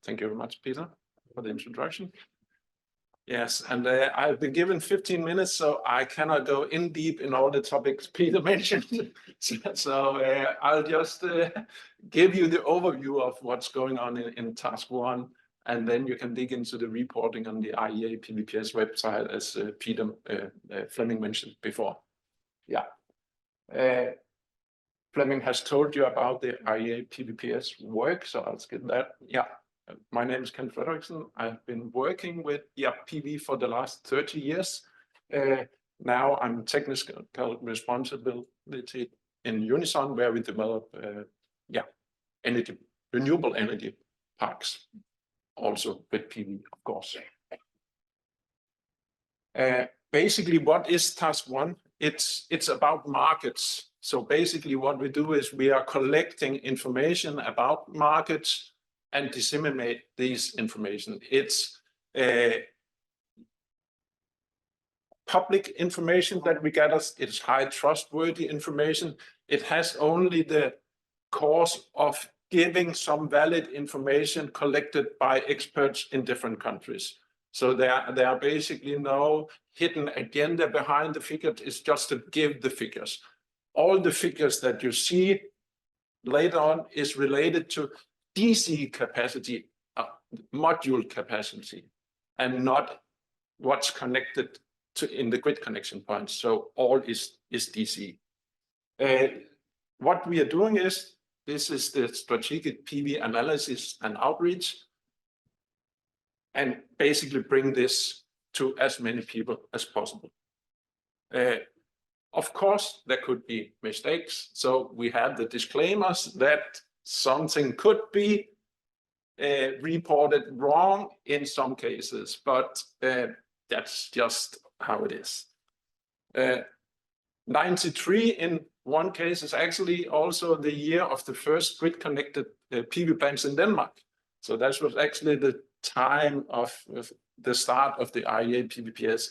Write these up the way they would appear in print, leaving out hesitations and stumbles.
Thank you very much, Peter, for the introduction. Yes, and I've been given 15 minutes, so I cannot go in deep in all the topics Peter mentioned. So I'll just give you the overview of what's going on in task one, and then you can dig into the reporting on the IEA PVPS website, as Peter Fleming mentioned before. Yeah. Fleming has told you about the IEA PVPS work, so I'll skip that. Yeah. My name is Kenn Frederiksen. I've been working with PV for the last 30 years. Now I'm technical responsibility in Unison, where we develop renewable energy parks, also with PV, of course. Basically, what is task one? It's about markets. So basically what we do is we are collecting information about markets and disseminate this information. It's public information that we gather. It's high trustworthy information. It has only the cause of giving some valid information collected by experts in different countries. So there are basically no hidden agenda behind the figures. It's just to give the figures. All the figures that you see later on is related to DC capacity, module capacity, and not what's connected to in the grid connection points. So all is DC. What we are doing is, this is the strategic PV analysis and outreach, and basically bring this to as many people as possible. Of course, there could be mistakes. So we have the disclaimers that something could be reported wrong in some cases, but that's just how it is. 93 in one case is actually also the year of the first grid-connected PV plants in Denmark. So that was actually the time of the start of the IEA PVPS.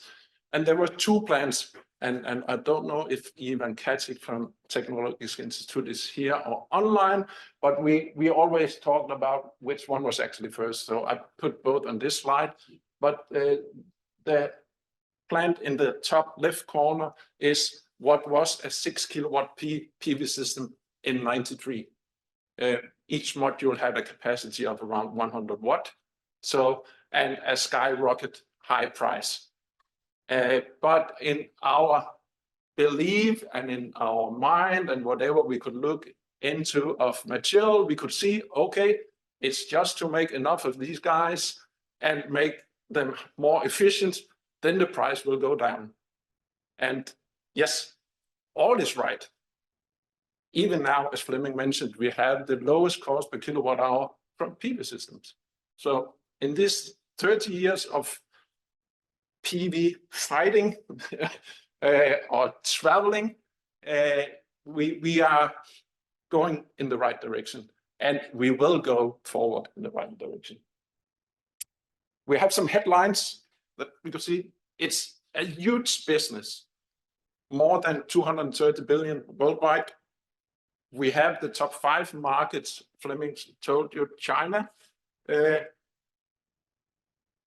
And there were two plants, and I don't know if Ivan Katic from Technological Institute is here or online, but we always talked about which one was actually first. So I put both on this slide, but the plant in the top left corner is what was a 6 kilowatt PV system in 93. Each module had a capacity of around 100 watt. So, and a skyrocket high price. But in our belief and in our mind and whatever we could look into of material, we could see, okay, it's just to make enough of these guys and make them more efficient, then the price will go down. And yes, all is right. Even now, as Fleming mentioned, we have the lowest cost per kilowatt hour from PV systems. So in this 30 years of PV fighting or traveling, we are going in the right direction, and we will go forward in the right direction. We have some headlines that we can see. It's a huge business, more than 230 billion worldwide. We have the top 5 markets. Fleming told you China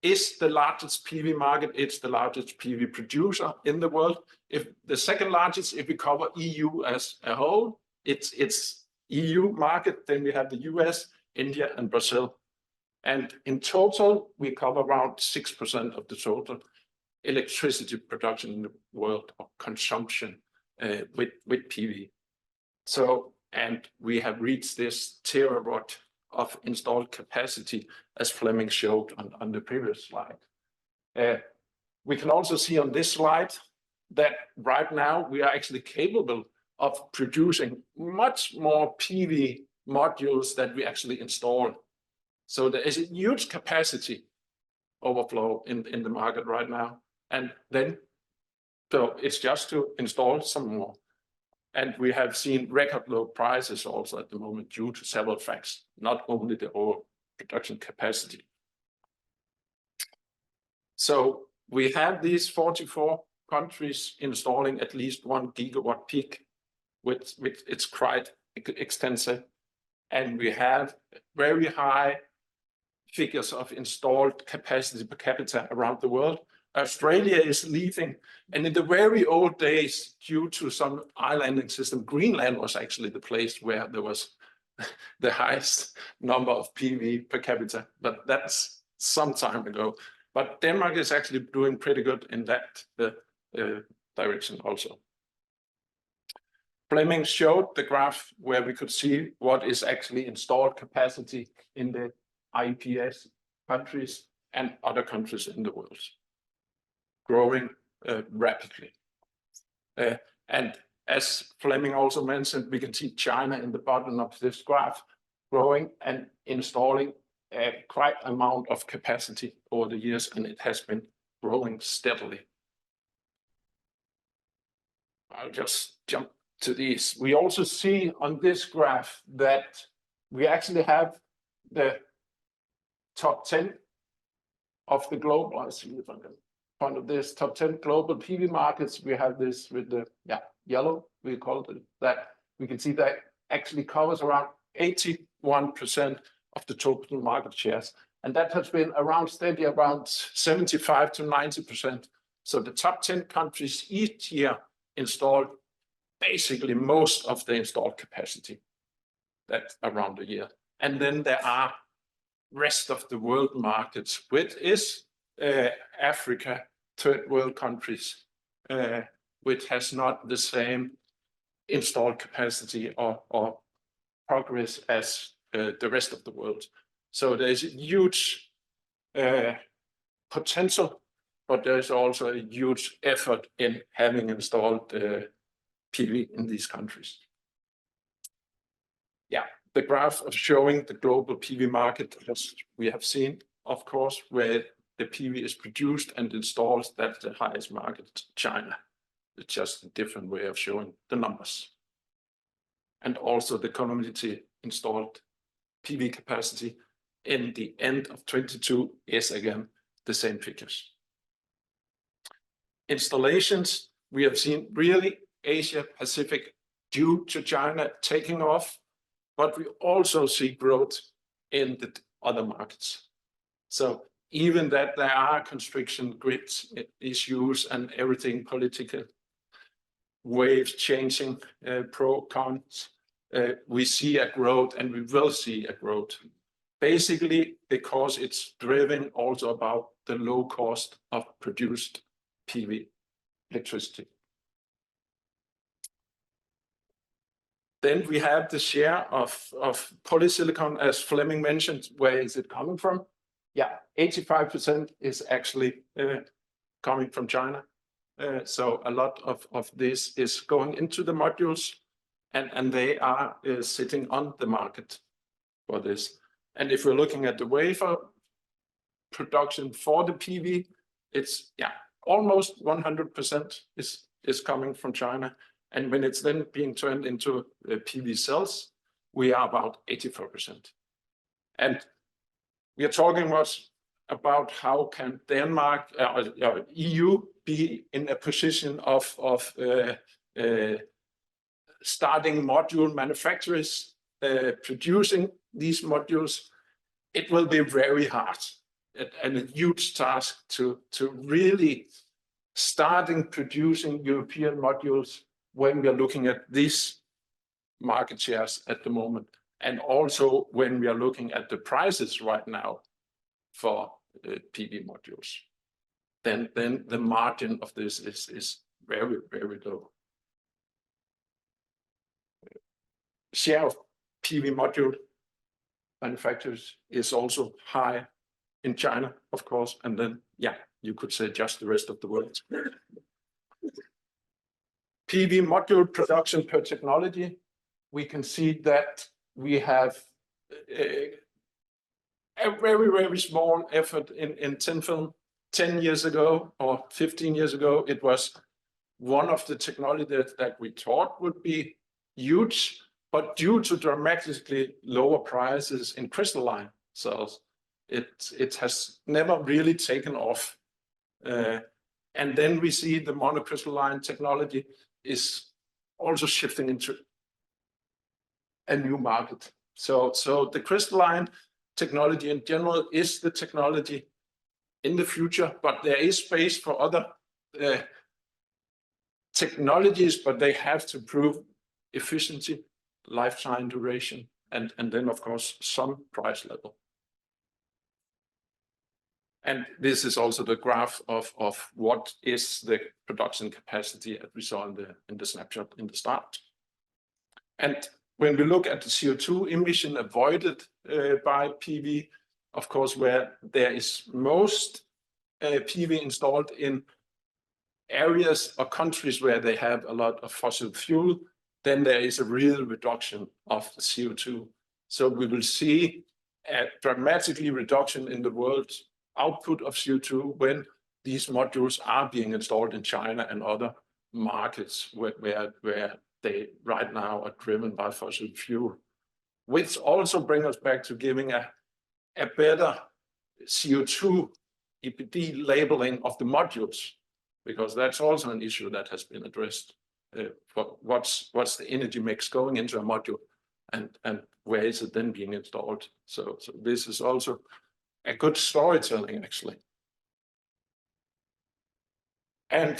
is the largest PV market. It's the largest PV producer in the world. If the second largest, if we cover EU as a whole, it's EU market. Then we have the US, India, and Brazil. And in total, we cover around 6% of the total electricity production in the world, or consumption with PV. So, and we have reached this terawatt of installed capacity, as Fleming showed on the previous slide. We can also see on this slide that right now we are actually capable of producing much more PV modules that we actually install. So there is a huge capacity overflow in the market right now. And then, so it's just to install some more. And we have seen record low prices also at the moment due to several facts, not only the overproduction capacity. So we have these 44 countries installing at least 1 gigawatt peak, which it's quite extensive. And we have very high figures of installed capacity per capita around the world. Australia is leading, and in the very old days, due to some islanding system, Greenland was actually the place where there was the highest number of PV per capita, but that's some time ago. But Denmark is actually doing pretty good in that direction also. Fleming showed the graph where we could see what is actually installed capacity in the IPS countries and other countries in the world, growing rapidly. And as Fleming also mentioned, we can see China in the bottom of this graph growing and installing quite amount of capacity over the years, and it has been growing steadily. I'll just jump to these. We also see on this graph that we actually have the top 10 of the global, I see if I can point of this, top 10 global PV markets. We have this with the yellow, we call it that. We can see that actually covers around 81% of the total market shares. And that has been around steady, around 75 to 90%. So the top 10 countries each year installed basically most of the installed capacity that around a year. And then there are rest of the world markets, which is Africa, third world countries, which has not the same installed capacity or progress as the rest of the world. So there's a huge potential, but there's also a huge effort in having installed PV in these countries. Yeah, the graph of showing the global PV market, as we have seen, of course, where the PV is produced and installed, that's the highest market, China. It's just a different way of showing the numbers. And also the community installed PV capacity in the end of 22 is again the same figures. Installations, we have seen really Asia Pacific due to China taking off, but we also see growth in the other markets. So even that there are constriction grids issues and everything, political waves changing, pro cons, we see a growth, and we will see a growth. Basically because it's driven also about the low cost of produced PV electricity. Then we have the share of polysilicon, as Fleming mentioned. Where is it coming from? Yeah, 85% is actually coming from China. So a lot of this is going into the modules, and they are sitting on the market for this. And if we're looking at the wafer production for the PV, it's almost 100% is coming from China. And when it's then being turned into PV cells, we are about 84%. And we are talking much about how can Denmark, EU, be in a position of starting module manufacturers producing these modules. It will be very hard and a huge task to really starting producing European modules when we are looking at these market shares at the moment, and also when we are looking at the prices right now for PV modules. Then the margin of this is very, very low. Share of PV module manufacturers is also high in China, of course, and then you could say just the rest of the world. PV module production per technology, we can see that we have a very, very small effort in thin film. 10 years ago or 15 years ago, it was one of the technologies that we thought would be huge, but due to dramatically lower prices in crystalline cells, it has never really taken off. And then we see the monocrystalline technology is also shifting into a new market. So the crystalline technology in general is the technology in the future, but there is space for other technologies, but they have to prove efficiency, lifetime duration, and then of course some price level. And this is also the graph of what is the production capacity that we saw in the snapshot in the start. And when we look at the CO2 emission avoided by PV, of course, where there is most PV installed in areas or countries where they have a lot of fossil fuel, then there is a real reduction of the CO2. So we will see a dramatically reduction in the world's output of CO2 when these modules are being installed in China and other markets where they right now are driven by fossil fuel, which also brings us back to giving a better CO2 EPD labeling of the modules, because that's also an issue that has been addressed. For what's the energy mix going into a module, and where is it then being installed? So this is also a good storytelling, actually. And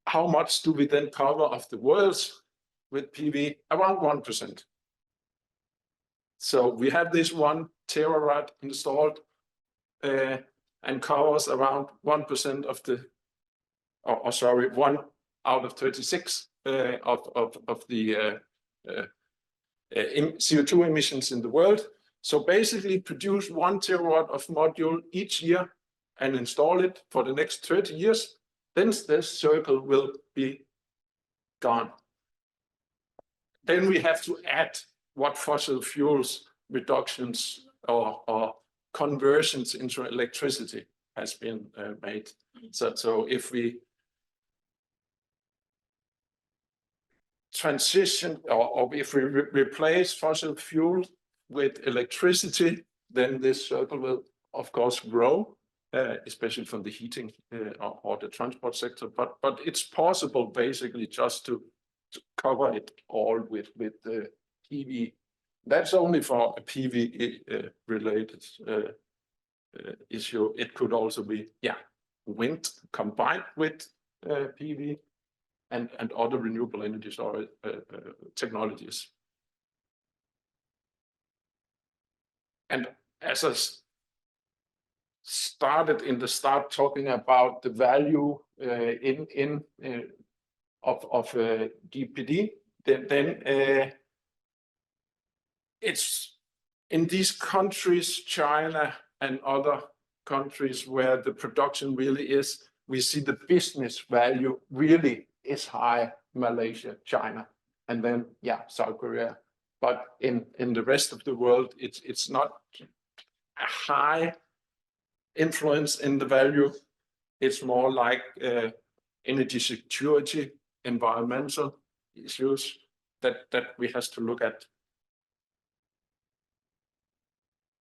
how much do we then cover of the world with PV? Around 1%. So we have this 1 terawatt installed and covers around 1% of the, or sorry, 1 out of 36 of the CO2 emissions in the world. So basically produce 1 terawatt of module each year and install it for the next 30 years, then this circle will be gone. Then we have to add what fossil fuels reductions or conversions into electricity has been made. So if we transition or if we replace fossil fuel with electricity, then this circle will of course grow, especially from the heating or the transport sector. But it's possible basically just to cover it all with the PV. That's only for a PV related issue. It could also be wind combined with PV and other renewable energy storage technologies. And as I started in the start talking about the value of DPD, then it's in these countries, China and other countries where the production really is, we see the business value really is high, Malaysia, China, and then South Korea. But in the rest of the world, it's not a high influence in the value. It's more like energy security, environmental issues that we have to look at.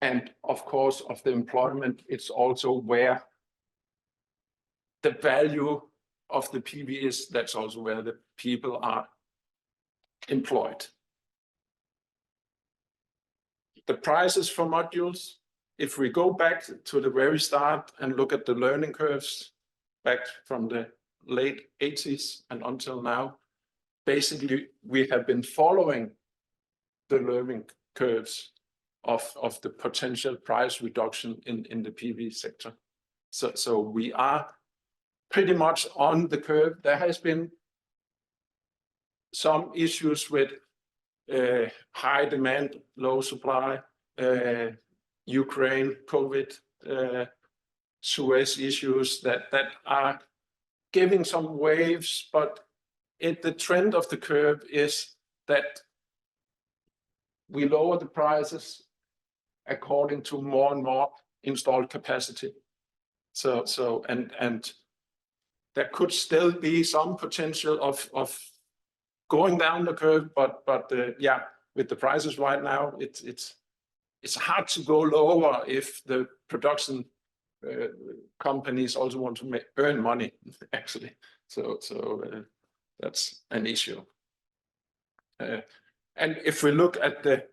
And of course, of the employment, it's also where the value of the PV is. That's also where the people are employed. The prices for modules, if we go back to the very start and look at the learning curves back from the late 80s and until now, basically we have been following the learning curves of the potential price reduction in the PV sector. So we are pretty much on the curve. There has been some issues with high demand, low supply, Ukraine, COVID, Suez issues that are giving some waves, but the trend of the curve is that we lower the prices according to more and more installed capacity. So and there could still be some potential of going down the curve, but with the prices right now, it's hard to go lower if the production companies also want to earn money, actually. So that's an issue. And if we look at the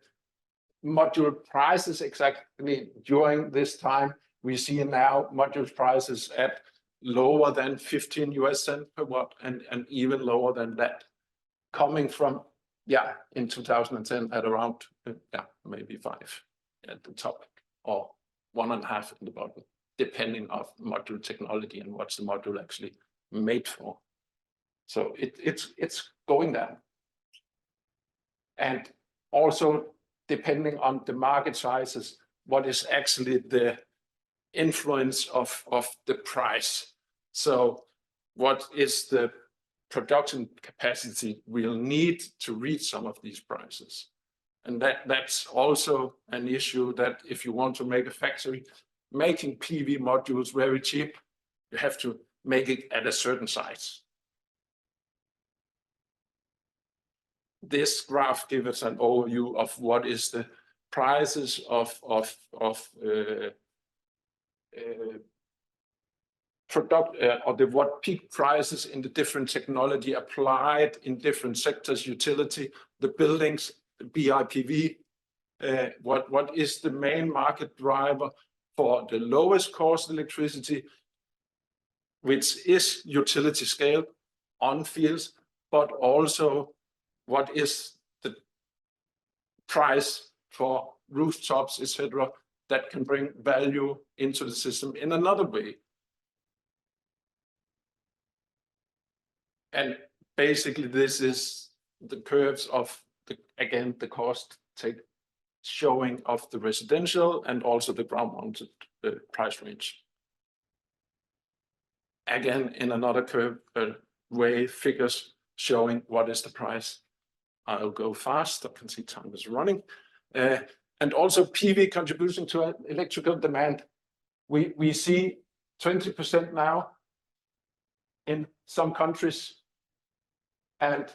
module prices exactly during this time. We see now module prices at lower than 15 US cents per watt and even lower than that, coming from, in 2010 at around, maybe 5 at the top or 1.5 in the bottom, depending on module technology and what's the module actually made for. So it's going down. And also depending on the market sizes, what is actually the influence of the price. So what is the production capacity we'll need to reach some of these prices? And that's also an issue, that if you want to make a factory making PV modules very cheap, you have to make it at a certain size. This graph gives us an overview of what is the prices of product or what peak prices in the different technology applied in different sectors: utility, the buildings, the BIPV. What is the main market driver for the lowest cost electricity, which is utility scale on fields, but also what is the price for rooftops, etc., that can bring value into the system in another way. And basically, this is the curves of the cost take showing of the residential and also the ground-mounted price range. Again, in another curve way, figures showing what is the price. I'll go fast. I can see time is running. And also PV contribution to electrical demand. We see 20% now in some countries, and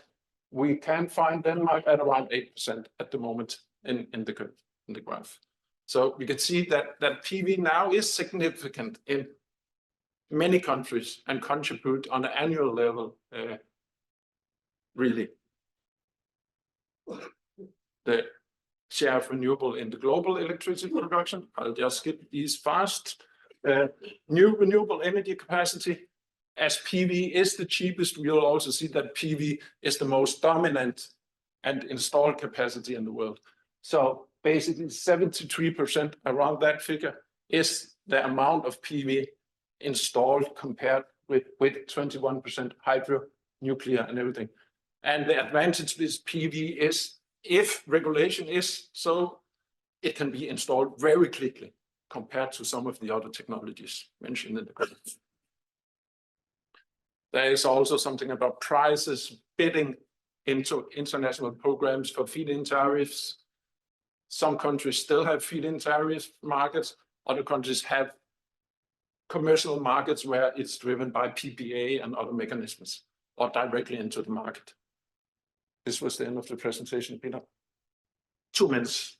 we can find Denmark at around 8% at the moment in the curve, in the graph. So we can see that PV now is significant in many countries and contribute on an annual level, really. The share of renewable in the global electricity production, I'll just skip these fast. New renewable energy capacity, as PV is the cheapest, we'll also see that PV is the most dominant and installed capacity in the world. So basically 73%, around that figure, is the amount of PV installed compared with 21% hydro, nuclear and everything. And the advantage with PV is, if regulation is so, it can be installed very quickly compared to some of the other technologies mentioned in the graph. There is also something about prices, bidding into international programs for feed-in tariffs. Some countries still have feed-in tariff markets. Other countries have commercial markets where it's driven by PPA and other mechanisms, or directly into the market. This was the end of the presentation, Peter. 2 minutes.